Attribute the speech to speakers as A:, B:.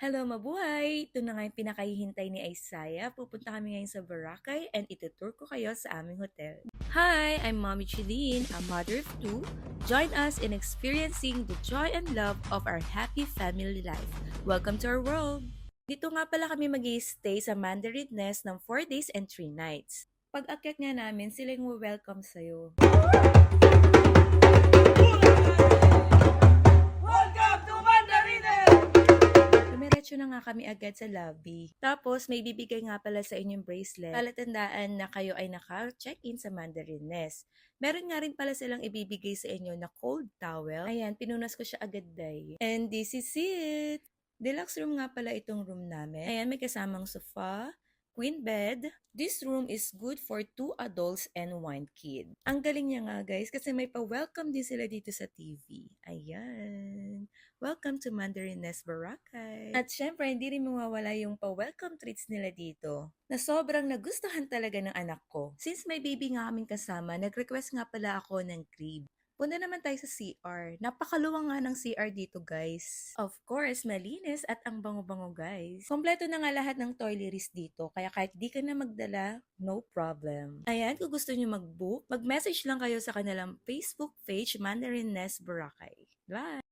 A: Hello, mabuhay! Ito na nga yung pinakahihintay ni Isaiah. Pupunta kami ngayon sa Boracay and itutour ko kayo sa aming hotel. Hi, I'm Mommy Chilin, a mother of two. Join us in experiencing the joy and love of our happy family life. Welcome to our world! Dito nga pala kami mag-stay sa Mandarin Nest ng 4 days and 3 nights. Pag-akyat nga namin, sila yung welcome sa'yo. Dumiretso na nga kami agad sa lobby. Tapos, may bibigay nga pala sa inyong bracelet. Palatandaan na kayo ay naka-check-in sa Mandarin Nest. Meron nga rin pala silang ibibigay sa inyo na cold towel. Ayan, pinunas ko siya agad day. And this is it! Deluxe room nga pala itong room namin. Ayan, may kasamang sofa, queen bed. This room is good for 2 adults and 1 kid. Ang galing niya nga guys kasi may pa-welcome din sila dito sa TV. Ayan. Welcome to Mandarin Nest Boracay. At syempre, hindi rin mawawala yung pa-welcome treats nila dito na sobrang nagustuhan talaga ng anak ko. Since may baby nga kaming kasama, nag-request nga pala ako ng crib. Punta naman tayo sa CR. Napakaluwang nga ng CR dito, guys. Of course, malinis at ang bango-bango, guys. Kompleto na nga lahat ng toiletries dito, kaya kahit di ka na magdala, no problem. Ayan, kung gusto nyo mag-book, mag-message lang kayo sa kanilang Facebook page, Mandarin Nest Boracay. Bye!